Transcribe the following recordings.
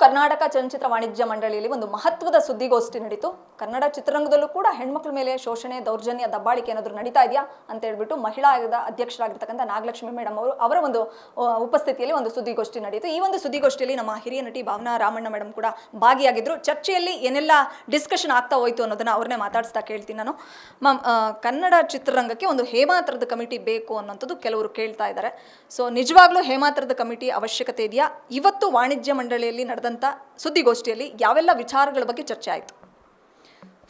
ಕರ್ನಾಟಕ ಚಲನಚಿತ್ರ ವಾಣಿಜ್ಯ ಮಂಡಳಿಯಲ್ಲಿ ಒಂದು ಮಹತ್ವದ ಸುದ್ದಿಗೋಷ್ಠಿ ನಡೀತು. ಕನ್ನಡ ಚಿತ್ರರಂಗದಲ್ಲೂ ಕೂಡ ಹೆಣ್ಮಕ್ಳ ಮೇಲೆ ಶೋಷಣೆ, ದೌರ್ಜನ್ಯ, ದಬ್ಬಾಳಿಕೆ ಏನಾದರೂ ನಡೀತಾ ಇದೆಯಾ ಅಂತ ಹೇಳ್ಬಿಟ್ಟು ಮಹಿಳಾ ಆಯೋಗದ ಅಧ್ಯಕ್ಷರಾಗಿರ್ತಕ್ಕಂಥ ನಾಗಲಕ್ಷ್ಮಿ ಮೇಡಮ್ ಅವರ ಒಂದು ಉಪಸ್ಥಿತಿಯಲ್ಲಿ ಒಂದು ಸುದ್ದಿಗೋಷ್ಠಿ ನಡೀತು. ಈ ಒಂದು ಸುದ್ದಿಗೋಷ್ಠಿಯಲ್ಲಿ ನಮ್ಮ ಹಿರಿಯ ನಟಿ ಭಾವನಾ ರಾಮಣ್ಣ ಮೇಡಮ್ ಕೂಡ ಭಾಗಿಯಾಗಿದ್ರು. ಚರ್ಚೆಯಲ್ಲಿ ಏನೆಲ್ಲ ಡಿಸ್ಕಷನ್ ಆಗ್ತಾ ಹೋಯ್ತು ಅನ್ನೋದನ್ನ ಅವ್ರನ್ನೇ ಮಾತಾಡಿಸ್ತಾ ಕೇಳ್ತೀನಿ ನಾನು. ಮ್ಯಾಮ್, ಕನ್ನಡ ಚಿತ್ರರಂಗಕ್ಕೆ ಒಂದು ಹೇಮಾತರದ ಕಮಿಟಿ ಬೇಕು ಅನ್ನೋಂಥದ್ದು ಕೆಲವರು ಕೇಳ್ತಾ ಇದ್ದಾರೆ. ಸೊ ನಿಜವಾಗ್ಲೂ ಹೇಮಾತರದ ಕಮಿಟಿ ಅವಶ್ಯಕತೆ ಇದೆಯಾ? ಇವತ್ತು ವಾಣಿಜ್ಯ ಮಂಡಳಿಯಲ್ಲಿ ನಡೆದಂಥ ಸುದ್ದಿಗೋಷ್ಠಿಯಲ್ಲಿ ಯಾವೆಲ್ಲ ವಿಚಾರಗಳ ಬಗ್ಗೆ ಚರ್ಚೆ ಆಯಿತು?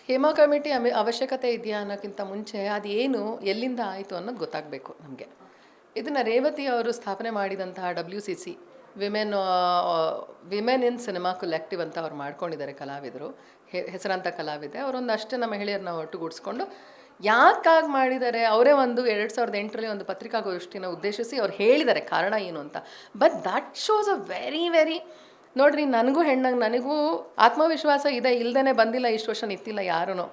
ಹೇಮಾ ಕಮಿಟಿ ಅವಶ್ಯಕತೆ ಇದೆಯಾ ಅನ್ನೋಕ್ಕಿಂತ ಮುಂಚೆ ಅದೇನು ಎಲ್ಲಿಂದ ಆಯಿತು ಅನ್ನೋದು ಗೊತ್ತಾಗಬೇಕು ನಮಗೆ. ಇದನ್ನು ರೇವತಿ ಅವರು ಸ್ಥಾಪನೆ ಮಾಡಿದಂತಹ WCC women in cinema collective ಅಂತ ಅವ್ರು ಮಾಡ್ಕೊಂಡಿದ್ದಾರೆ. ಕಲಾವಿದರು, ಹೆಸರಾಂತ ಕಲಾವಿದೆ ಅವರೊಂದಷ್ಟು ನಮ್ಮ ಮಹಿಳೆಯರನ್ನ ಒಟ್ಟುಗೂಡಿಸ್ಕೊಂಡು ಯಾಕಾಗಿ ಮಾಡಿದ್ದಾರೆ. ಅವರೇ ಒಂದು 2008ರಲ್ಲಿ ಒಂದು ಪತ್ರಿಕಾಗೋಷ್ಠಿನ ಉದ್ದೇಶಿಸಿ ಅವ್ರು ಹೇಳಿದ್ದಾರೆ ಕಾರಣ ಏನು ಅಂತ. But that shows a very ನೋಡ್ರಿ, ನನಗೂ ಆತ್ಮವಿಶ್ವಾಸ ಇದೆ. ಇಲ್ದೇ ಬಂದಿಲ್ಲ, ಇಷ್ಟು ವರ್ಷ ನಿಂತಿಲ್ಲ ಯಾರೂ.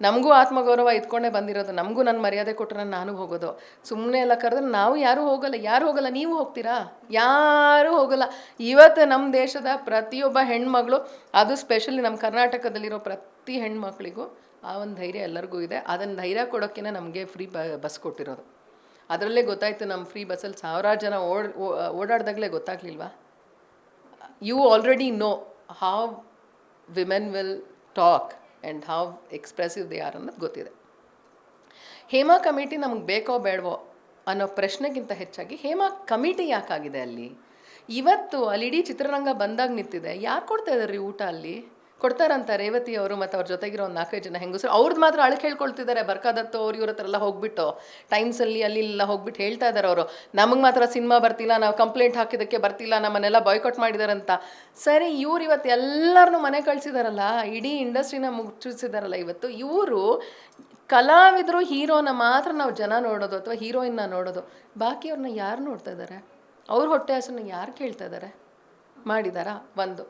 ನಮಗೂ ಆತ್ಮಗೌರವ ಇಟ್ಕೊಂಡೇ ಬಂದಿರೋದು. ನಮಗೂ ನನ್ನ ಮರ್ಯಾದೆ ಕೊಟ್ಟರೆ ನಾನು ಹೋಗೋದು. ಸುಮ್ಮನೆ ಎಲ್ಲ ಕರೆದ್ರೆ ನಾವು ಯಾರೂ ಹೋಗಲ್ಲ. ನೀವು ಹೋಗ್ತೀರಾ? ಯಾರೂ ಹೋಗಲ್ಲ. ಇವತ್ತು ನಮ್ಮ ದೇಶದ ಪ್ರತಿಯೊಬ್ಬ ಹೆಣ್ಮಗಳು, ಅದು ಸ್ಪೆಷಲಿ ನಮ್ಮ ಕರ್ನಾಟಕದಲ್ಲಿರೋ ಪ್ರತಿ ಹೆಣ್ಮಕ್ಳಿಗೂ ಆ ಒಂದು ಧೈರ್ಯ ಎಲ್ಲರಿಗೂ ಇದೆ. ಅದನ್ನು ಧೈರ್ಯ ಕೊಡೋಕ್ಕೇ ನಮಗೆ ಫ್ರೀ ಬಸ್ ಕೊಟ್ಟಿರೋದು. ಅದರಲ್ಲೇ ಗೊತ್ತಾಯಿತು, ನಮ್ಮ ಫ್ರೀ ಬಸ್ಸಲ್ಲಿ ಸಾವಿರಾರು ಜನ ಓಡಾಡ್ದಾಗಲೇ ಗೊತ್ತಾಗ್ಲಿಲ್ವಾ? You already know how women will talk and how expressive they are ಅನ್ನೋದು ಗೊತ್ತಿದೆ. ಹೇಮಾ ಕಮಿಟಿ ನಮಗೆ ಬೇಕೋ ಬೇಡವೋ ಅನ್ನೋ ಪ್ರಶ್ನೆಗಿಂತ ಹೆಚ್ಚಾಗಿ ಹೇಮಾ ಕಮಿಟಿ ಯಾಕಾಗಿದೆ ಅಲ್ಲಿ? ಇವತ್ತು ಅಲ್ಲಿ ಇಡೀ ಚಿತ್ರರಂಗ ಬಂದಾಗ ನಿಂತಿದೆ. ಯಾರು ಕೊಡ್ತಾ ಇದ್ದಾರೆ ಊಟ ಅಲ್ಲಿ? ಕೊಡ್ತಾರಂತ ರೇವತಿ ಅವರು ಮತ್ತು ಅವ್ರ ಜೊತೆಗಿರೋ ಒಂದು 4-5 ಜನ ಹೆಂಗಸರು. ಅವ್ರದ್ದು ಮಾತ್ರ ಅಳಕ್ಕೆ ಹೇಳ್ಕೊಳ್ತಿದ್ದಾರೆ. ಬರ್ಕಾದತ್ತು ಅವ್ರು ಇವ್ರ ಹತ್ರ ಎಲ್ಲ ಹೋಗ್ಬಿಟ್ಟು ಟೈಮ್ಸಲ್ಲಿ ಅಲ್ಲಿಲ್ಲ ಹೋಗ್ಬಿಟ್ಟು ಹೇಳ್ತಾ ಇದ್ದಾರೆ ಅವರು, ನಮಗೆ ಮಾತ್ರ ಸಿನಿಮಾ ಬರ್ತಿಲ್ಲ, ನಾವು ಕಂಪ್ಲೇಂಟ್ ಹಾಕಿದ್ದಕ್ಕೆ ಬರ್ತಿಲ್ಲ, ನಮ್ಮನ್ನೆಲ್ಲ ಬಾಯ್ಕಾಟ್ ಮಾಡಿದಾರಂತ. ಸರಿ, ಇವ್ರು ಇವತ್ತು ಎಲ್ಲರನ್ನೂ ಮನೆ ಕಳಿಸಿದಾರಲ್ಲ, ಇಡೀ ಇಂಡಸ್ಟ್ರಿನ ಮುಚ್ಚಿಸಿದಾರಲ್ಲ. ಇವತ್ತು ಇವರು ಕಲಾವಿದರು, ಹೀರೋನ ಮಾತ್ರ ನಾವು ಜನ ನೋಡೋದು ಅಥವಾ ಹೀರೋಯಿನ್ನ ನೋಡೋದು. ಬಾಕಿಯವ್ರನ್ನ ಯಾರು ನೋಡ್ತಾ ಇದ್ದಾರೆ? ಅವ್ರ ಹೊಟ್ಟೆ ಹಸನ್ನ ಯಾರು ಕೇಳ್ತಾ ಇದ್ದಾರೆ? ಮಾಡಿದಾರಾ? ಒಂದು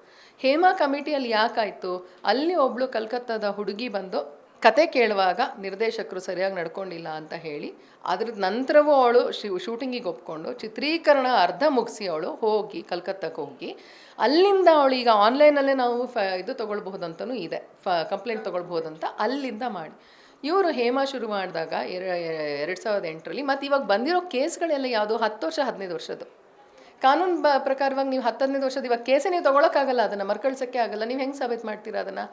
ಹೇಮಾ ಕಮಿಟಿಯಲ್ಲಿ ಯಾಕಾಯಿತು? ಅಲ್ಲಿ ಒಬ್ಬಳು ಕಲ್ಕತ್ತಾದ ಹುಡುಗಿ ಬಂದು ಕತೆ ಕೇಳುವಾಗ ನಿರ್ದೇಶಕರು ಸರಿಯಾಗಿ ನಡ್ಕೊಂಡಿಲ್ಲ ಅಂತ ಹೇಳಿ, ಅದ್ರ ನಂತರವೂ ಅವಳು ಶೂಟಿಂಗಿಗೆ ಒಪ್ಕೊಂಡು ಚಿತ್ರೀಕರಣ ಅರ್ಧ ಮುಗಿಸಿ ಅವಳು ಹೋಗಿ ಕಲ್ಕತ್ತಾಕ್ಕೆ ಹೋಗಿ ಅಲ್ಲಿಂದ ಅವಳು ಈಗ ಆನ್ಲೈನಲ್ಲೇ ನಾವು ಇದು ತೊಗೊಳ್ಬಹುದಂತನೂ ಇದೆ, ಕಂಪ್ಲೇಂಟ್ ತೊಗೊಳ್ಬಹುದಂತ ಅಲ್ಲಿಂದ ಮಾಡಿ ಇವರು ಹೇಮಾ ಶುರು ಮಾಡಿದಾಗ 2008ರಲ್ಲಿ. ಮತ್ತು ಇವಾಗ ಬಂದಿರೋ ಕೇಸ್ಗಳೆಲ್ಲ ಯಾವುದು 10 ವರ್ಷ 15 ವರ್ಷದ್ದು ಕಾನೂನು ಪ್ರಕಾರವಾಗಿ. ನೀವು 10-15 ವರ್ಷದ ಇವಾಗ ಕೇಸೇ ನೀವು ತೊಗೊಳಕ್ಕಾಗಲ್ಲ, ಅದನ್ನು ಮರ್ಕಳಿಸೋಕ್ಕೆ ಆಗಲ್ಲ. ನೀವು ಹೆಂಗೆ ಸಾಬೀತು ಮಾಡ್ತೀರಾ ಅದನ್ನು?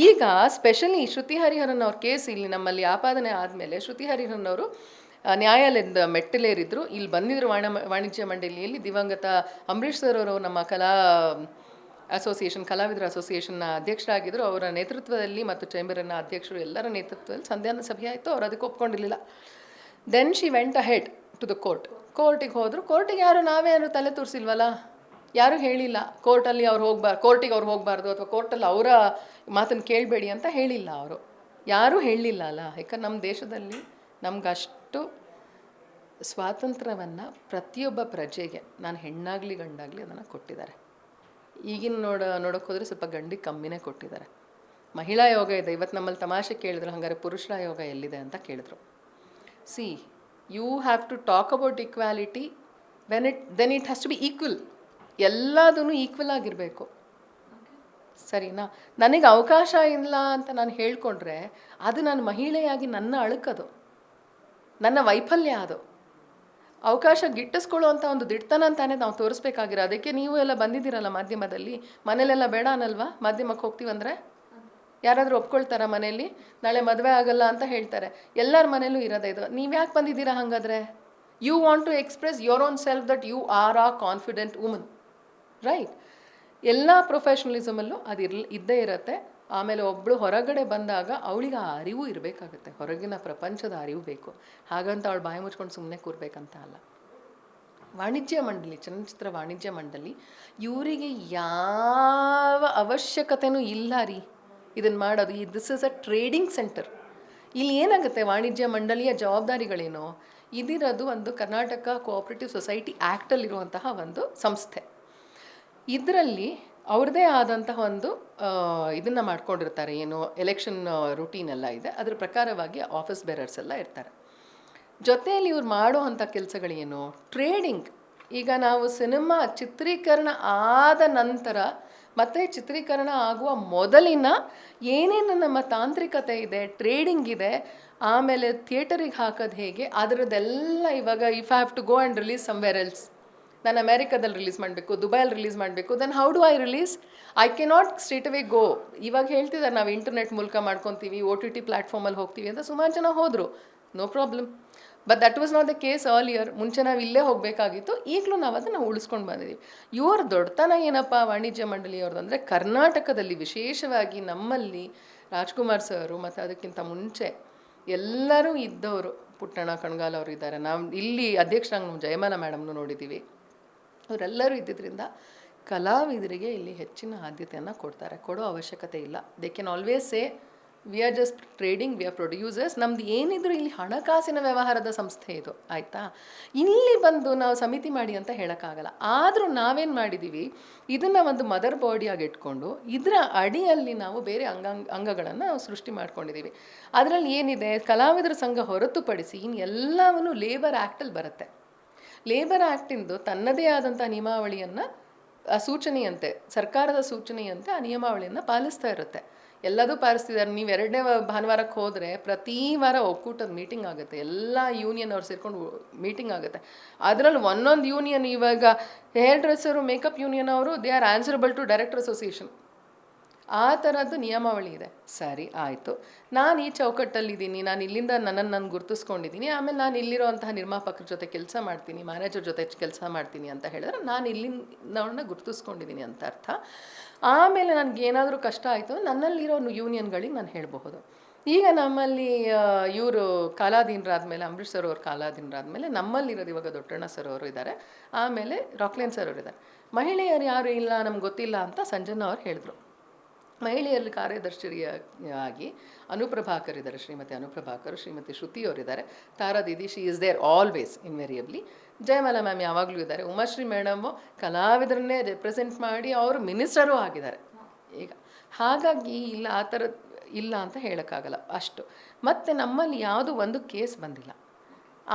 ಈಗ ಸ್ಪೆಷಲಿ ಶ್ರುತಿ ಹರಿಹರನ್ ಅವ್ರ ಕೇಸ್ ಇಲ್ಲಿ ನಮ್ಮಲ್ಲಿ ಆಪಾದನೆ ಆದಮೇಲೆ ಶ್ರುತಿ ಹರಿಹರನ್ ಅವರು ನ್ಯಾಯಾಲಯದ ಮೆಟ್ಟಿಲೇರಿದ್ರು. ಇಲ್ಲಿ ಬಂದಿದ್ರು ವಾಣಿಜ್ಯ ಮಂಡಳಿಯಲ್ಲಿ. ದಿವಂಗತ ಅಂಬರೀಷ್ ಸರ್ ಅವರು ನಮ್ಮ ಕಲಾವಿದರ ಅಸೋಸಿಯೇಷನ್ನ ಅಧ್ಯಕ್ಷರಾಗಿದ್ದರು. ಅವರ ನೇತೃತ್ವದಲ್ಲಿ ಮತ್ತು ಚೇಂಬರಿನ ಅಧ್ಯಕ್ಷರು ಎಲ್ಲರ ನೇತೃತ್ವದಲ್ಲಿ ಸಂಧಾನ ಸಭೆ ಆಯಿತು. ಅವ್ರು ಅದಕ್ಕೆ ಒಪ್ಕೊಂಡಿರಲಿಲ್ಲ. Then she went ahead to the ಕೋರ್ಟಿಗೆ ಹೋದರು. ಕೋರ್ಟಿಗೆ ನಾವೇ ಯಾರು ತಲೆ ತೋರಿಸಿಲ್ವಲ್ಲ, ಯಾರೂ ಹೇಳಿಲ್ಲ ಕೋರ್ಟಲ್ಲಿ ಕೋರ್ಟಿಗೆ ಅವ್ರು ಹೋಗಬಾರ್ದು ಅಥವಾ ಕೋರ್ಟಲ್ಲಿ ಅವರ ಮಾತನ್ನು ಕೇಳಬೇಡಿ ಅಂತ ಹೇಳಿಲ್ಲ. ಅವರು ಯಾರೂ ಹೇಳಲಿಲ್ಲ ಅಲ್ಲ. ಯಾಕಂದ್ರೆ ನಮ್ಮ ದೇಶದಲ್ಲಿ ನಮಗಷ್ಟು ಸ್ವಾತಂತ್ರ್ಯವನ್ನು ಪ್ರತಿಯೊಬ್ಬ ಪ್ರಜೆಗೆ, ನಾನು ಹೆಣ್ಣಾಗಲಿ ಗಂಡಾಗಲಿ ಅದನ್ನು ಕೊಟ್ಟಿದ್ದಾರೆ. ಈಗಿನ ನೋಡೋಕೆ ಹೋದರೆ ಸ್ವಲ್ಪ ಗಂಡಿಗೆ ಕಮ್ಮಿನೇ ಕೊಟ್ಟಿದ್ದಾರೆ. ಮಹಿಳಾ ಯೋಗ ಇದೆ. ಇವತ್ತು ನಮ್ಮಲ್ಲಿ ತಮಾಷೆ ಕೇಳಿದ್ರು, ಹಾಗಾದ್ರೆ ಪುರುಷರ ಯೋಗ ಎಲ್ಲಿದೆ ಅಂತ ಕೇಳಿದ್ರು. C, you have to talk about equality then it has to be equal. ಎಲ್ಲದೂ ಈಕ್ವಲ್ ಆಗಿರಬೇಕು, ಸರಿನಾ? ನನಗೆ ಅವಕಾಶ ಇಲ್ಲ ಅಂತ ನಾನು ಹೇಳ್ಕೊಂಡ್ರೆ ಅದು ನಾನು ಮಹಿಳೆಯಾಗಿ ನನ್ನ ಅಳುಕದು, ನನ್ನ ವೈಫಲ್ಯ. ಅದು ಅವಕಾಶ ಗಿಟ್ಟಿಸ್ಕೊಳ್ಳೋ ಅಂತ ಒಂದು ದಿಟ್ಟತನ ಅಂತಾನೆ ನಾವು ತೋರಿಸ್ಬೇಕಾಗಿರೋ. ಅದಕ್ಕೆ ನೀವು ಎಲ್ಲ ಬಂದಿದ್ದೀರಲ್ಲ ಮಾಧ್ಯಮದಲ್ಲಿ. ಮನೇಲೆಲ್ಲ ಬೇಡ ಅನ್ನಲ್ವಾ? ಮಾಧ್ಯಮಕ್ಕೆ ಹೋಗ್ತೀವಂದರೆ ಯಾರಾದರೂ ಒಪ್ಕೊಳ್ತಾರ? ಮನೆಯಲ್ಲಿ ನಾಳೆ ಮದುವೆ ಆಗಲ್ಲ ಅಂತ ಹೇಳ್ತಾರೆ. ಎಲ್ಲರ ಮನೇಲೂ ಇರೋದೇ ಇದು. ನೀವು ಯಾಕೆ ಬಂದಿದ್ದೀರಾ ಹಾಗಾದರೆ? You want to express your own self that you are a confident woman, right? ಎಲ್ಲ ಪ್ರೊಫೆಷ್ನಲಿಸಮಲ್ಲೂ ಅದು ಇದ್ದೇ ಇರುತ್ತೆ. ಆಮೇಲೆ ಒಬ್ಬಳು ಹೊರಗಡೆ ಬಂದಾಗ ಅವಳಿಗೆ ಆ ಅರಿವು ಇರಬೇಕಾಗುತ್ತೆ, ಹೊರಗಿನ ಪ್ರಪಂಚದ ಅರಿವು ಬೇಕು. ಹಾಗಂತ ಅವಳು ಬಾಯಿ ಮುಚ್ಕೊಂಡು ಸುಮ್ಮನೆ ಕೂರ್ಬೇಕಂತ ಅಲ್ಲ. ವಾಣಿಜ್ಯ ಮಂಡಳಿ, ಚಲನಚಿತ್ರ ವಾಣಿಜ್ಯ ಮಂಡಳಿ ಇವರಿಗೆ ಯಾವ ಅವಶ್ಯಕತೆಯೂ ಇಲ್ಲ ರೀ ಇದನ್ನು ಮಾಡೋದು. This is a trading centre. ಇಲ್ಲಿ ಏನಾಗುತ್ತೆ, ವಾಣಿಜ್ಯ ಮಂಡಳಿಯ ಜವಾಬ್ದಾರಿಗಳೇನು? ಇದಿರೋದು ಒಂದು ಕರ್ನಾಟಕ ಕೋಆಪರೇಟಿವ್ ಸೊಸೈಟಿ ಆ್ಯಕ್ಟಲ್ಲಿರುವಂತಹ ಒಂದು ಸಂಸ್ಥೆ. ಇದರಲ್ಲಿ ಅವ್ರದ್ದೇ ಆದಂತಹ ಒಂದು ಇದನ್ನು ಮಾಡ್ಕೊಂಡಿರ್ತಾರೆ. ಏನು ಎಲೆಕ್ಷನ್ ರೂಟೀನ್ ಎಲ್ಲ ಇದೆ, ಅದರ ಪ್ರಕಾರವಾಗಿ ಆಫೀಸ್ ಬೇರರ್ಸ್ ಎಲ್ಲ ಇರ್ತಾರೆ. ಜೊತೆಯಲ್ಲಿ ಇವ್ರು ಮಾಡುವಂಥ ಕೆಲಸಗಳೇನು? ಟ್ರೇಡಿಂಗ್. ಈಗ ನಾವು ಸಿನಿಮಾ ಚಿತ್ರೀಕರಣ ಆದ ನಂತರ ಮತ್ತು ಚಿತ್ರೀಕರಣ ಆಗುವ ಮೊದಲಿನ ಏನೇನು ನಮ್ಮ ತಾಂತ್ರಿಕತೆ ಇದೆ, ಟ್ರೇಡಿಂಗ್ ಇದೆ, ಆಮೇಲೆ ಥಿಯೇಟರಿಗೆ ಹಾಕೋದು ಹೇಗೆ, ಅದರದ್ದೆಲ್ಲ ಇವಾಗ if I have to go and release somewhere else, ನಾನು ಅಮೇರಿಕಾದಲ್ಲಿ ರಿಲೀಸ್ ಮಾಡಬೇಕು, ದುಬೈಯಲ್ಲಿ ರಿಲೀಸ್ ಮಾಡಬೇಕು, then how do I release? I cannot straight away go. ಇವಾಗ ಹೇಳ್ತಿದ್ದಾರೆ ನಾವು ಇಂಟರ್ನೆಟ್ ಮೂಲಕ ಮಾಡ್ಕೊತೀವಿ, OTT ಪ್ಲ್ಯಾಟ್ಫಾರ್ಮಲ್ಲಿ ಹೋಗ್ತೀವಿ ಅಂತ ಸುಮಾರು ಜನ ಹೋದರು, no problem. But that was not the case earlier. ಮುಂಚೆ ನಾವು ಇಲ್ಲೇ ಹೋಗಬೇಕಾಗಿತ್ತು, ಈಗಲೂ ನಾವು ಅದನ್ನು ಉಳಿಸ್ಕೊಂಡು ಬಂದಿದ್ದೀವಿ. ಇವ್ರ ದೊಡ್ಡತನ ಏನಪ್ಪ ವಾಣಿಜ್ಯ ಮಂಡಳಿಯವ್ರದ್ದು ಅಂದರೆ, ಕರ್ನಾಟಕದಲ್ಲಿ ವಿಶೇಷವಾಗಿ ನಮ್ಮಲ್ಲಿ ರಾಜ್ಕುಮಾರ್ ಸರು ಮತ್ತು ಅದಕ್ಕಿಂತ ಮುಂಚೆ ಎಲ್ಲರೂ ಇದ್ದವರು, ಪುಟ್ಟಣ್ಣ ಕಣ್ಗಾಲ್ ಅವರು ಇದ್ದಾರೆ, ನಾವು ಇಲ್ಲಿ ಅಧ್ಯಕ್ಷರಾಗಿ ನಾವು ಜಯಮಾಲಾ ಮೇಡಮ್ನು ನೋಡಿದ್ದೀವಿ, ಅವರೆಲ್ಲರೂ ಇದ್ದಿದ್ದರಿಂದ ಕಲಾವಿದರಿಗೆ ಇಲ್ಲಿ ಹೆಚ್ಚಿನ ಆದ್ಯತೆಯನ್ನು ಕೊಡ್ತಾರೆ. ಕೊಡೋ ಅವಶ್ಯಕತೆ ಇಲ್ಲ. They can always say we are just trading, we are producers. ನಮ್ದು ಏನಿದ್ರು ಇಲ್ಲಿ ಹಣಕಾಸಿನ ವ್ಯವಹಾರದ ಸಂಸ್ಥೆ ಇದು, ಆಯಿತಾ? ಇಲ್ಲಿ ಬಂದು ನಾವು ಸಮಿತಿ ಮಾಡಿ ಅಂತ ಹೇಳೋಕ್ಕಾಗಲ್ಲ. ಆದರೂ ನಾವೇನು ಮಾಡಿದ್ದೀವಿ, ಇದನ್ನು ಒಂದು ಮದರ್ ಬಾಡಿಯಾಗಿ ಇಟ್ಕೊಂಡು ಇದರ ಅಡಿಯಲ್ಲಿ ನಾವು ಬೇರೆ ಅಂಗಗಳನ್ನು ನಾವು ಸೃಷ್ಟಿ ಮಾಡ್ಕೊಂಡಿದ್ದೀವಿ. ಅದರಲ್ಲಿ ಏನಿದೆ, ಕಲಾವಿದರ ಸಂಘ ಹೊರತುಪಡಿಸಿ ಇನ್ನೆಲ್ಲವೂ ಲೇಬರ್ ಆ್ಯಕ್ಟಲ್ಲಿ ಬರುತ್ತೆ. ಲೇಬರ್ ಆ್ಯಕ್ಟಿಂದು ತನ್ನದೇ ಆದಂಥ ನಿಯಮಾವಳಿಯನ್ನು, ಸೂಚನೆಯಂತೆ, ಸರ್ಕಾರದ ಸೂಚನೆಯಂತೆ ಆ ನಿಯಮಾವಳಿಯನ್ನು ಪಾಲಿಸ್ತಾ ಇರುತ್ತೆ. ಎಲ್ಲದೂ ಪಾಲಿಸ್ತಿದ್ದಾರೆ. ನೀವು 2ನೇ ಭಾನುವಾರಕ್ಕೆ ಹೋದರೆ ಪ್ರತಿ ವಾರ ಒಕ್ಕೂಟದ ಮೀಟಿಂಗ್ ಆಗುತ್ತೆ, ಎಲ್ಲ ಯೂನಿಯನ್ ಅವ್ರು ಸೇರಿಕೊಂಡು ಮೀಟಿಂಗ್ ಆಗುತ್ತೆ. ಅದರಲ್ಲಿ ಒಂದೊಂದು ಯೂನಿಯನ್, ಇವಾಗ ಹೇರ್ ಡ್ರೆಸ್ಸರು, ಮೇಕಪ್ ಯೂನಿಯನ್ ಅವರು they are answerable to director association. ಆ ಥರದ್ದು ನಿಯಮಾವಳಿ ಇದೆ. ಸರಿ, ಆಯಿತು, ನಾನು ಈ ಚೌಕಟ್ಟಲ್ಲಿದ್ದೀನಿ, ನಾನು ಇಲ್ಲಿಂದ ನಾನು ಗುರುತಿಸ್ಕೊಂಡಿದ್ದೀನಿ, ಆಮೇಲೆ ನಾನು ಇಲ್ಲಿರೋಂತಹ ನಿರ್ಮಾಪಕರ ಜೊತೆ ಕೆಲಸ ಮಾಡ್ತೀನಿ, ಮ್ಯಾನೇಜರ್ ಜೊತೆ ಕೆಲಸ ಮಾಡ್ತೀನಿ ಅಂತ ಹೇಳಿದ್ರೆ ನಾನು ಇಲ್ಲಿಂದವ್ರನ್ನ ಗುರುತಿಸ್ಕೊಂಡಿದ್ದೀನಿ ಅಂತ ಅರ್ಥ. ಆಮೇಲೆ ನನಗೇನಾದರೂ ಕಷ್ಟ ಆಯಿತು ನನ್ನಲ್ಲಿರೋ ಯೂನಿಯನ್ಗಳಿಗೆ ನಾನು ಹೇಳಬಹುದು. ಈಗ ನಮ್ಮಲ್ಲಿ ಇವರು ಕಾಲಾಧೀನರಾದ್ಮೇಲೆ, ಅಂಬರೀಷ್ ಸರ್ ಅವರು ಕಾಲಾಧೀನರಾದ್ಮೇಲೆ ನಮ್ಮಲ್ಲಿರೋದು ಇವಾಗ ದೊಡ್ಡಣ್ಣ ಸರ್ ಅವರು ಇದ್ದಾರೆ, ಆಮೇಲೆ ರಾಕ್ಲೈನ್ ಸರ್ ಅವರು ಇದ್ದಾರೆ. ಮಹಿಳೆಯರು ಯಾರು ಇಲ್ಲ, ನಮ್ಗೆ ಗೊತ್ತಿಲ್ಲ ಅಂತ ಸಂಜನಾ ಅವ್ರು ಹೇಳಿದ್ರು. ಮಹಿಳೆಯರಲ್ಲಿ ಕಾರ್ಯದರ್ಶಿಯಾಗಿ ಅನುಪ್ರಭಾಕರ್ ಇದ್ದಾರೆ, ಶ್ರೀಮತಿ ಅನುಪ್ರಭಾಕರ್, ಶ್ರೀಮತಿ ಶ್ರುತಿ ಅವರಿದ್ದಾರೆ, Tara didi, she is there always invariably, Jayamala ma'am ಯಾವಾಗಲೂ ಇದ್ದಾರೆ, ಉಮಾಶ್ರೀ ಮೇಡಮು ಕಲಾವಿದರನ್ನೇ ರೆಪ್ರೆಸೆಂಟ್ ಮಾಡಿ ಅವರು ಮಿನಿಸ್ಟರೂ ಆಗಿದ್ದಾರೆ ಈಗ. ಹಾಗಾಗಿ ಇಲ್ಲ, ಆ ಥರ ಇಲ್ಲ ಅಂತ ಹೇಳೋಕ್ಕಾಗಲ್ಲ ಅಷ್ಟು. ಮತ್ತು ನಮ್ಮಲ್ಲಿ ಯಾವುದೂ ಒಂದು ಕೇಸ್ ಬಂದಿಲ್ಲ.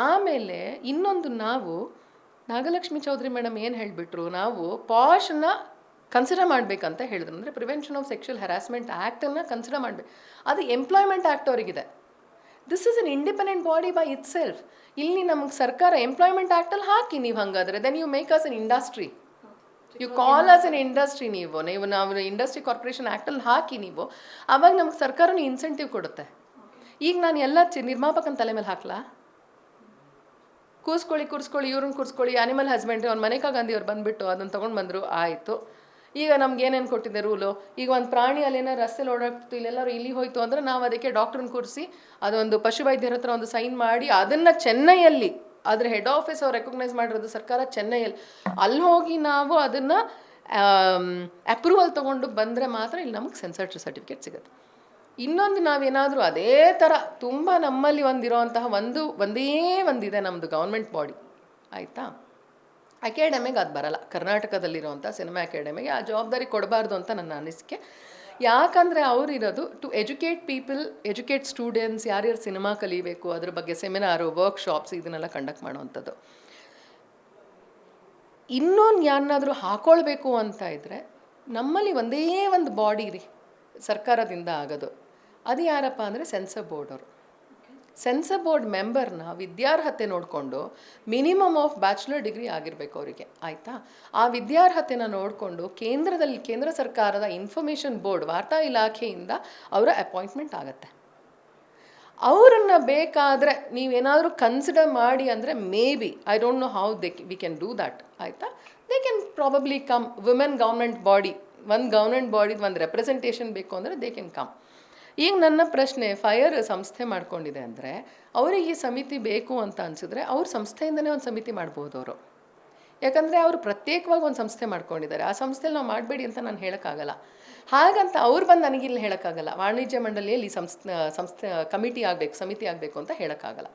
ಆಮೇಲೆ ಇನ್ನೊಂದು, ನಾವು ನಾಗಲಕ್ಷ್ಮಿ ಚೌಧರಿ ಮೇಡಮ್ ಏನು ಹೇಳಿಬಿಟ್ರು, ನಾವು ಪಾಶ್ನ ಕನ್ಸಿಡರ್ ಮಾಡಬೇಕಂತ ಹೇಳಿದ್ರು. ಅಂದರೆ ಪ್ರಿವೆನ್ಷನ್ ಆಫ್ ಸೆಕ್ಷುವಲ್ ಹ್ಯಾರಾಸ್ಮೆಂಟ್ ಆ್ಯಕ್ಟನ್ನು ಕನ್ಸಿಡರ್ ಮಾಡಬೇಕು. ಅದು ಎಂಪ್ಲಾಯ್ಮೆಂಟ್ ಆ್ಯಕ್ಟ್ ಅವರಿಗಿದೆ. This is an independent body by ಇಟ್ ಸೆಲ್ಫ್. ಇಲ್ಲಿ ನಮಗೆ ಸರ್ಕಾರ ಎಂಪ್ಲಾಯ್ಮೆಂಟ್ ಆ್ಯಕ್ಟಲ್ಲಿ ಹಾಕಿ ನೀವು ಹಾಗಾದರೆ, then you make us an industry, you call us an industry. ನಾವು ಇಂಡಸ್ಟ್ರಿ ಕಾರ್ಪೊರೇಷನ್ ಆ್ಯಕ್ಟಲ್ಲಿ ಹಾಕಿ ನೀವು, ಆವಾಗ ನಮ್ಗೆ ಸರ್ಕಾರನೂ ಇನ್ಸೆಂಟಿವ್ ಕೊಡುತ್ತೆ. ಈಗ ನಾನು ಎಲ್ಲ ನಿರ್ಮಾಪಕನ ತಲೆ ಮೇಲೆ ಹಾಕ್ಲಾ, ಕೂರಿಸ್ಕೊಳ್ಳಿ, ಇವ್ರನ್ನ ಕೂರಿಸ್ಕೊಳ್ಳಿ, ಆನಿಮಲ್ ಹಸ್ಬೆಂಡ್ರಿ ಅವ್ನು ಮನೇಕಾ ಗಾಂಧಿ ಅವ್ರು ಬಂದುಬಿಟ್ಟು ಅದನ್ನು ತೊಗೊಂಡು ಬಂದರು, ಆಯಿತು. ಈಗ ನಮ್ಗೆ ಏನೇನು ಕೊಟ್ಟಿದೆ ರೂಲು, ಈಗ ಒಂದು ಪ್ರಾಣಿ ಅಲ್ಲೇನೋ ರಸ್ತೆಲಿ ಓಡಾಡ್ತು, ಇಲ್ಲೆಲ್ಲರೂ ಇಲ್ಲಿ ಹೋಯ್ತು ಅಂದರೆ ನಾವು ಅದಕ್ಕೆ ಡಾಕ್ಟ್ರನ್ನ ಕೂರಿಸಿ ಅದೊಂದು ಪಶುವೈದ್ಯರ ಹತ್ರ ಒಂದು ಸೈನ್ ಮಾಡಿ, ಅದನ್ನು ಚೆನ್ನೈಯಲ್ಲಿ, ಅದರ ಹೆಡ್ ಆಫೀಸ್ ಅವ್ರು ರೆಕಗ್ನೈಸ್ ಮಾಡಿರೋದು ಸರ್ಕಾರ ಚೆನ್ನೈಯಲ್ಲಿ, ಅಲ್ಲಿ ಹೋಗಿ ನಾವು ಅದನ್ನು ಅಪ್ರೂವಲ್ ತೊಗೊಂಡು ಬಂದರೆ ಮಾತ್ರ ಇಲ್ಲಿ ನಮಗೆ ಸೆನ್ಸರ್ ಸರ್ಟಿಫಿಕೇಟ್ ಸಿಗುತ್ತೆ. ಇನ್ನೊಂದು, ನಾವೇನಾದರೂ ಅದೇ ಥರ ತುಂಬ ನಮ್ಮಲ್ಲಿ ಒಂದಿರೋಂತಹ ಒಂದೇ ಒಂದಿದೆ ನಮ್ಮದು ಗೌರ್ಮೆಂಟ್ ಬಾಡಿ, ಆಯಿತಾ? ಅಕಾಡೆಮಿಗೆ ಅದು ಬರಲ್ಲ. ಕರ್ನಾಟಕದಲ್ಲಿರೋಂಥ ಸಿನಿಮಾ ಅಕಾಡೆಮಿಗೆ ಆ ಜವಾಬ್ದಾರಿ ಕೊಡಬಾರ್ದು ಅಂತ ನನ್ನ ಅನಿಸಿಕೆ. ಯಾಕಂದರೆ ಅವರಿರೋದು to educate people, educate students, ಯಾರ್ಯಾರು ಸಿನಿಮಾ ಕಲಿಬೇಕು ಅದ್ರ ಬಗ್ಗೆ ಸೆಮಿನಾರು, ವರ್ಕ್ಶಾಪ್ಸ್ ಇದನ್ನೆಲ್ಲ ಕಂಡಕ್ಟ್ ಮಾಡೋವಂಥದ್ದು. ಇನ್ನೊಂದು ಯಾರನ್ನಾದರೂ ಹಾಕ್ಕೊಳ್ಬೇಕು ಅಂತ ಇದ್ದರೆ ನಮ್ಮಲ್ಲಿ ಒಂದೇ ಒಂದು ಬಾಡಿ ರೀ ಸರ್ಕಾರದಿಂದ ಆಗೋದು, ಅದು ಯಾರಪ್ಪ ಅಂದರೆ ಸೆನ್ಸರ್ ಬೋರ್ಡ್ ಅವರು. ಸೆನ್ಸರ್ ಬೋರ್ಡ್ ಮೆಂಬರ್ನ ವಿದ್ಯಾರ್ಹತೆ ನೋಡಿಕೊಂಡು ಮಿನಿಮಮ್ ಆಫ್ ಬ್ಯಾಚುಲರ್ ಡಿಗ್ರಿ ಆಗಿರಬೇಕು ಅವರಿಗೆ, ಆಯಿತಾ? ಆ ವಿದ್ಯಾರ್ಹತೆನ ನೋಡಿಕೊಂಡು ಕೇಂದ್ರ ಸರ್ಕಾರದ ಇನ್ಫಾರ್ಮೇಷನ್ ಬೋರ್ಡ್, ವಾರ್ತಾ ಇಲಾಖೆಯಿಂದ ಅವರ ಅಪಾಯಿಂಟ್ಮೆಂಟ್ ಆಗುತ್ತೆ. ಅವರನ್ನು ಬೇಕಾದರೆ ನೀವೇನಾದರೂ ಕನ್ಸಿಡರ್ ಮಾಡಿ ಅಂದರೆ maybe, I don't know how we can do that, ಆಯಿತಾ? They can probably come. Women government body, ಒಂದು ಗೌರ್ಮೆಂಟ್ ಬಾಡಿದು ಒಂದು ರೆಪ್ರೆಸೆಂಟೇಷನ್ ಬೇಕು ಅಂದರೆ ದೇ ಕ್ಯಾನ್ ಕಮ್. ಈಗ ನನ್ನ ಪ್ರಶ್ನೆ, ಫೈರ್ ಸಂಸ್ಥೆ ಮಾಡ್ಕೊಂಡಿದೆ ಅಂದರೆ ಅವರಿಗೆ ಈ ಸಮಿತಿ ಬೇಕು ಅಂತ ಅನಿಸಿದ್ರೆ ಅವ್ರ ಸಂಸ್ಥೆಯಿಂದನೇ ಒಂದು ಸಮಿತಿ ಮಾಡ್ಬೋದು ಅವರು. ಯಾಕಂದರೆ ಅವರು ಪ್ರತ್ಯೇಕವಾಗಿ ಒಂದು ಸಂಸ್ಥೆ ಮಾಡ್ಕೊಂಡಿದ್ದಾರೆ. ಆ ಸಂಸ್ಥೆಯಲ್ಲಿ ನಾವು ಮಾಡಬೇಡಿ ಅಂತ ನಾನು ಹೇಳೋಕ್ಕಾಗಲ್ಲ. ಹಾಗಂತ ಅವ್ರು ಬಂದು ನನಗಿಲ್ಲಿ ಹೇಳೋಕ್ಕಾಗಲ್ಲ, ವಾಣಿಜ್ಯ ಮಂಡಳಿಯಲ್ಲಿ ಈ ಸಂಸ್ಥೆ ಕಮಿಟಿ ಆಗಬೇಕು, ಸಮಿತಿ ಆಗಬೇಕು ಅಂತ ಹೇಳೋಕ್ಕಾಗಲ್ಲ.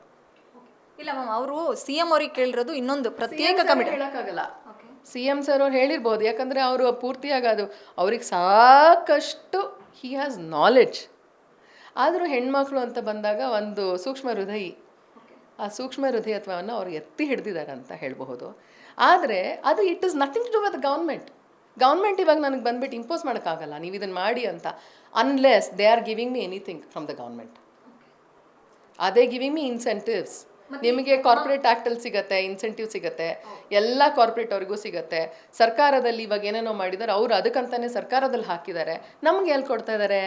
ಇಲ್ಲ ಮ್ಯಾಮ್, ಅವರು CM ಅವ್ರಿಗೆ ಕೇಳಿರೋದು ಇನ್ನೊಂದು ಪ್ರತ್ಯೇಕ ಕಮಿಟಿ ಹೇಳೋಕ್ಕಾಗಲ್ಲ. CM ಸರ್ ಅವ್ರು ಹೇಳಿರ್ಬೋದು, ಯಾಕಂದರೆ ಅವರು ಪೂರ್ತಿಯಾಗಿ ಅದು ಅವ್ರಿಗೆ ಸಾಕಷ್ಟು ಹಿ ಹ್ಯಾಸ್ ನಾಲೆಡ್ಜ್. ಆದರೂ ಹೆಣ್ಮಕ್ಳು ಅಂತ ಬಂದಾಗ ಒಂದು ಸೂಕ್ಷ್ಮ ಹೃದಯಿ, ಆ ಸೂಕ್ಷ್ಮ ಹೃದಯತ್ವವನ್ನು ಅವ್ರು ಎತ್ತಿ ಹಿಡಿದಿದ್ದಾರೆ ಅಂತ ಹೇಳಬಹುದು. ಆದರೆ ಅದು it is nothing to do with government. Government ಇವಾಗ ನನಗೆ ಬಂದ್ಬಿಟ್ಟು ಇಂಪೋಸ್ ಮಾಡೋಕ್ಕಾಗಲ್ಲ ನೀವು ಇದನ್ನು ಮಾಡಿ ಅಂತ, unless they are giving me anything from the government. ಅದೇ ಗಿವಿಂಗ್ ಮಿ ಇನ್ಸೆಂಟಿವ್ಸ್. ನಿಮಗೆ ಕಾರ್ಪೊರೇಟ್ ಆ್ಯಕ್ಟಲ್ಲಿ ಸಿಗುತ್ತೆ, ಇನ್ಸೆಂಟಿವ್ ಸಿಗುತ್ತೆ, ಎಲ್ಲ ಕಾರ್ಪೊರೇಟ್ ಅವ್ರಿಗೂ ಸಿಗುತ್ತೆ. ಸರ್ಕಾರದಲ್ಲಿ ಇವಾಗ ಏನೇನೋ ಮಾಡಿದ್ದಾರೆ, ಅವರು ಅದಕ್ಕಂತಾನೆ ಸರ್ಕಾರದಲ್ಲಿ ಹಾಕಿದ್ದಾರೆ, ನಮ್ಗೆ ಎಲ್ಲಿ ಕೊಡ್ತಾ ಇದ್ದಾರೆ?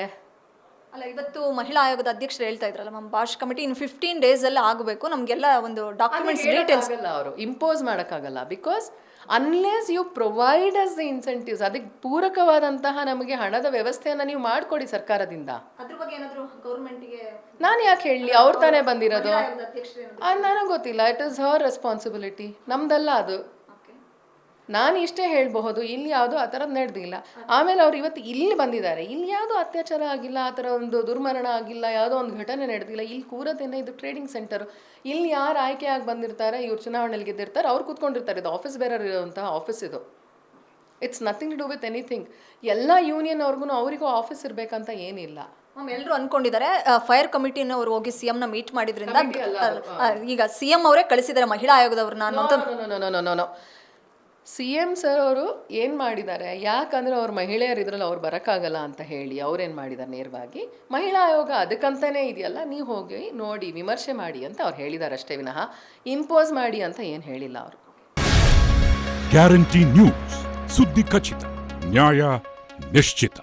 ಅಲ್ಲ, ಇವತ್ತು ಮಹಿಳಾ ಆಯೋಗದ ಅಧ್ಯಕ್ಷರು ಹೇಳ್ತಾ ಇದ್ರಲ್ಲ ಮ್ಯಾಮ್, ಭಾಷ್ ಕಮಿಟಿ ಇನ್ 15 days ಅಲ್ಲಿ ಆಗಬೇಕು, ನಮಗೆಲ್ಲ ಒಂದು ಡಾಕ್ಯುಮೆಂಟ್ಸ್ ಡೀಟೇಲ್ಸ್ ಅವರು ಇಂಪೋಸ್ ಮಾಡೋಕ್ಕಾಗಲ್ಲ. Because unless you provide us the incentives, ಅದಕ್ಕೆ ಪೂರಕವಾದಂತಹ ನಮಗೆ ಹಣದ ವ್ಯವಸ್ಥೆಯನ್ನು ನೀವು ಮಾಡಿಕೊಡಿ ಸರ್ಕಾರದಿಂದ. ಅದ್ರ ಬಗ್ಗೆ ಏನಾದರೂ ಗೌರ್ಮೆಂಟ್ಗೆ ನಾನು ಯಾಕೆ ಹೇಳಲಿ, ಅವ್ರು ತಾನೇ ಬಂದಿರೋದು. ಅಧ್ಯಕ್ಷರು ಅದು ನನಗೆ ಗೊತ್ತಿಲ್ಲ. ಇಟ್ ಈಸ್ ಹರ್ ರೆಸ್ಪಾನ್ಸಿಬಿಲಿಟಿ, ನಮ್ದಲ್ಲ ಅದು. ನಾನು ಇಷ್ಟೇ ಹೇಳಬಹುದು, ಇಲ್ಲಿ ಯಾವುದೂ ಆ ಥರದ್ದು ನಡೆದಿಲ್ಲ. ಆಮೇಲೆ ಅವ್ರು ಇವತ್ತು ಇಲ್ಲಿ ಬಂದಿದ್ದಾರೆ, ಇಲ್ಲಿ ಯಾವುದೋ ಅತ್ಯಾಚಾರ ಆಗಿಲ್ಲ, ಆ ಥರ ಒಂದು ದುರ್ಮರಣ ಆಗಿಲ್ಲ, ಯಾವುದೋ ಒಂದು ಘಟನೆ ನಡೆದಿಲ್ಲ. ಇಲ್ಲಿ ಕೂರದೇನೆ ಇದು ಟ್ರೇಡಿಂಗ್ ಸೆಂಟರು. ಇಲ್ಲಿ ಯಾರು ಆಯ್ಕೆಯಾಗಿ ಬಂದಿರ್ತಾರೆ, ಇವ್ರು ಚುನಾವಣೆಯಲ್ಲಿ ಗೆದ್ದಿರ್ತಾರೆ, ಅವ್ರು ಕೂತ್ಕೊಂಡಿರ್ತಾರೆ. ಇದು ಆಫೀಸ್ ಬೇರೆ ಇರುವಂತಹ ಆಫೀಸ್ ಇದು. It's nothing to do with anything. ಎಲ್ಲ ಯೂನಿಯನ್ ಅವ್ರಿಗೂ ಅವರಿಗೂ ಆಫೀಸ್ ಇರಬೇಕಂತ ಏನಿಲ್ಲ. ಮ್ಯಾಮ್, ಎಲ್ಲರೂ ಅನ್ಕೊಂಡಿದ್ದಾರೆ ಫೈರ್ ಕಮಿಟಿನ ಅವ್ರು ಹೋಗಿ CM ನ ಮೀಟ್ ಮಾಡಿದ್ರಿಂದ ಈಗ CM ಅವರೇ ಕಳಿಸಿದ್ದಾರೆ ಮಹಿಳಾ ಆಯೋಗದವ್ರನ್ನ ಅನ್ನೋಂಥ. CM ಸರ್ ಅವರು ಏನು ಮಾಡಿದ್ದಾರೆ, ಯಾಕಂದರೆ ಅವ್ರು ಮಹಿಳೆಯರು ಇದ್ರಲ್ಲಿ ಅವ್ರು ಬರೋಕ್ಕಾಗಲ್ಲ ಅಂತ ಹೇಳಿ ಅವ್ರೇನು ಮಾಡಿದ್ದಾರೆ, ನೇರವಾಗಿ ಮಹಿಳಾ ಆಯೋಗ ಅದಕ್ಕಂತಲೇ ಇದೆಯಲ್ಲ, ನೀವು ಹೋಗಿ ನೋಡಿ ವಿಮರ್ಶೆ ಮಾಡಿ ಅಂತ ಅವ್ರು ಹೇಳಿದ್ದಾರೆ ಅಷ್ಟೇ ವಿನಃ ಇಂಪೋಸ್ ಮಾಡಿ ಅಂತ ಏನು ಹೇಳಿಲ್ಲ ಅವರು. ಗ್ಯಾರಂಟಿ ನ್ಯೂಸ್, ಸುದ್ದಿ ಖಚಿತ, ನ್ಯಾಯ ನಿಶ್ಚಿತ.